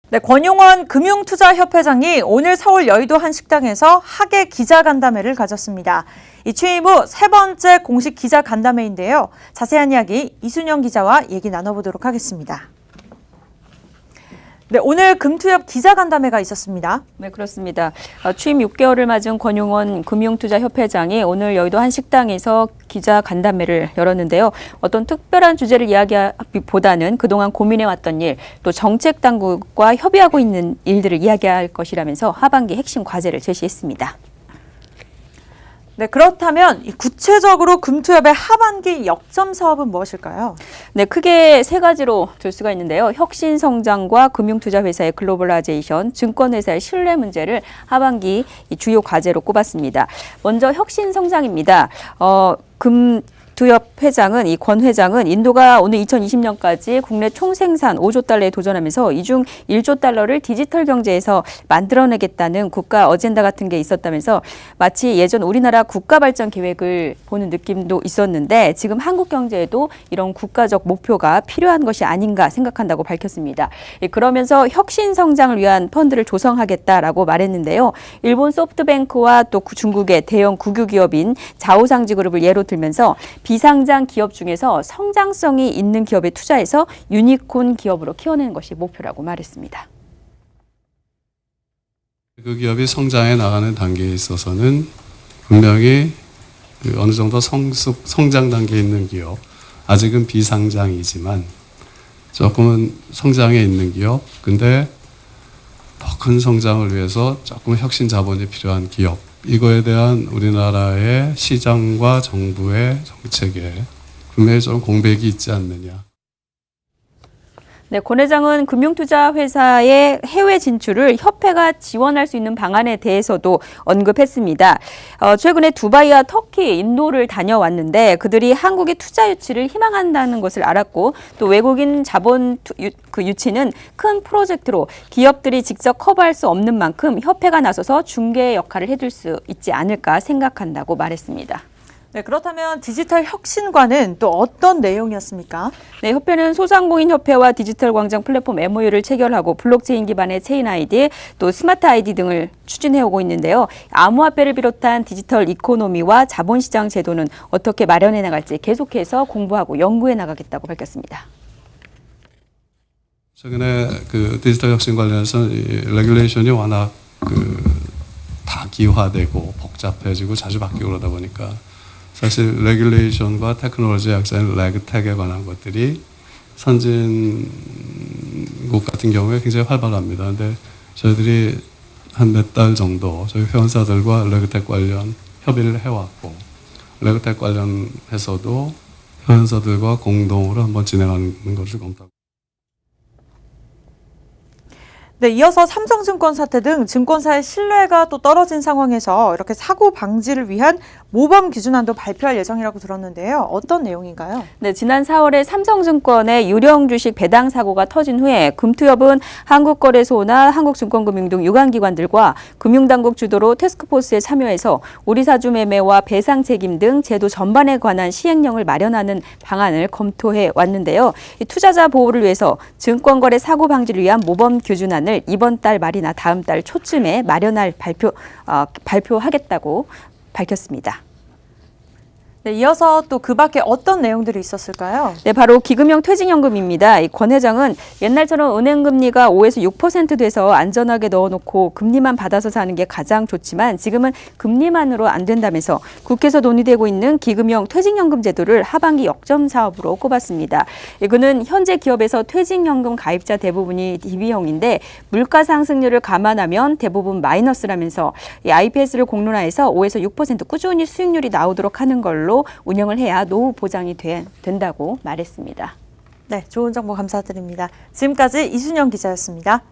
네, 권용원 금융투자협회장이 오늘 서울 여의도 한 식당에서 학예 기자간담회를 가졌습니다. 이 취임 후 세 번째 공식 기자간담회인데요. 자세한 이야기 이순영 기자와 얘기 나눠보도록 하겠습니다. 네, 오늘 금투협 기자간담회가 있었습니다. 네, 그렇습니다. 취임 6개월을 맞은 권용원 금융투자협회장이 오늘 여의도 한 식당에서 기자간담회를 열었는데요. 어떤 특별한 주제를 이야기하기보다는 그동안 고민해왔던 일, 또 정책 당국과 협의하고 있는 일들을 이야기할 것이라면서 하반기 핵심 과제를 제시했습니다. 네, 그렇다면 구체적으로 금투협의 하반기 역점 사업은 무엇일까요? 네, 크게 세 가지로 둘 수가 있는데요. 혁신 성장과 금융투자회사의 글로벌라이제이션, 증권회사의 신뢰 문제를 하반기 주요 과제로 꼽았습니다. 먼저 혁신 성장입니다. 금투협 회장은 이 권 회장은 인도가 오늘 2020년까지 국내 총생산 5조 달러에 도전하면서 이 중 1조 달러를 디지털 경제에서 만들어내겠다는 국가 어젠다 같은 게 있었다면서 마치 예전 우리나라 국가 발전 계획을 보는 느낌도 있었는데 지금 한국 경제에도 이런 국가적 목표가 필요한 것이 아닌가 생각한다고 밝혔습니다. 그러면서 혁신 성장을 위한 펀드를 조성하겠다라고 말했는데요. 일본 소프트뱅크와 또 중국의 대형 국유기업인 자오상지그룹을 예로 들면서 비상장 기업 중에서 성장성이 있는 기업에 투자해서 유니콘 기업으로 키워내는 것이 목표라고 말했습니다. 그 기업이 성장해 나가는 단계에 있어서는 분명히 어느 정도 성장 단계에 있는 기업, 아직은 비상장이지만 조금은 성장해 있는 기업, 근데 더 큰 성장을 위해서 조금 혁신 자본이 필요한 기업, 이거에 대한 우리나라의 시장과 정부의 정책에 분명히 좀 공백이 있지 않느냐. 네, 권 회장은 금융투자회사의 해외 진출을 협회가 지원할 수 있는 방안에 대해서도 언급했습니다. 최근에 두바이와 터키, 인도를 다녀왔는데 그들이 한국의 투자 유치를 희망한다는 것을 알았고 또 외국인 자본 유치는 큰 프로젝트로 기업들이 직접 커버할 수 없는 만큼 협회가 나서서 중개 역할을 해줄 수 있지 않을까 생각한다고 말했습니다. 네, 그렇다면 디지털 혁신과는 또 어떤 내용이었습니까? 네, 협회는 소상공인협회와 디지털 광장 플랫폼 MOU를 체결하고 블록체인 기반의 체인 아이디, 또 스마트 아이디 등을 추진해오고 있는데요. 암호화폐를 비롯한 디지털 이코노미와 자본시장 제도는 어떻게 마련해 나갈지 계속해서 공부하고 연구해 나가겠다고 밝혔습니다. 최근에 그 디지털 혁신 관련해서 레귤레이션이 워낙 다기화되고 복잡해지고 자주 바뀌고 그러다 보니까 사실 레귤레이션과 테크놀로지 약자인 레그텍에 관한 것들이 선진국 같은 경우에 굉장히 활발합니다. 그런데 저희들이 한 몇 달 정도 저희 회원사들과 레그텍 관련 협의를 해왔고 레그텍 관련해서도 회원사들과 공동으로 한번 진행하는 것을 검토하고 네, 이어서 삼성증권 사태 등 증권사의 신뢰가 또 떨어진 상황에서 이렇게 사고 방지를 위한 모범 기준안도 발표할 예정이라고 들었는데요. 어떤 내용인가요? 네, 지난 4월에 삼성증권의 유령 주식 배당 사고가 터진 후에 금투협은 한국거래소나 한국증권금융 등 유관기관들과 금융당국 주도로 태스크포스에 참여해서 우리사주 매매와 배상 책임 등 제도 전반에 관한 시행령을 마련하는 방안을 검토해 왔는데요. 이 투자자 보호를 위해서 증권거래 사고 방지를 위한 모범 기준안을 이번 달 말이나 다음 달 초쯤에 마련할 발표하겠다고 밝혔습니다. 네, 이어서 또 그 밖에 어떤 내용들이 있었을까요? 네, 바로 기금형 퇴직연금입니다. 이 권 회장은 옛날처럼 은행 금리가 5에서 6% 돼서 안전하게 넣어놓고 금리만 받아서 사는 게 가장 좋지만 지금은 금리만으로 안 된다면서 국회에서 논의되고 있는 기금형 퇴직연금 제도를 하반기 역점 사업으로 꼽았습니다. 그는 현재 기업에서 퇴직연금 가입자 대부분이 DB형인데 물가 상승률을 감안하면 대부분 마이너스라면서 이 IPS를 공론화해서 5에서 6% 꾸준히 수익률이 나오도록 하는 걸로 운영을 해야 노후 보장이 된다고 말했습니다. 네, 좋은 정보 감사드립니다. 지금까지 이순영 기자였습니다.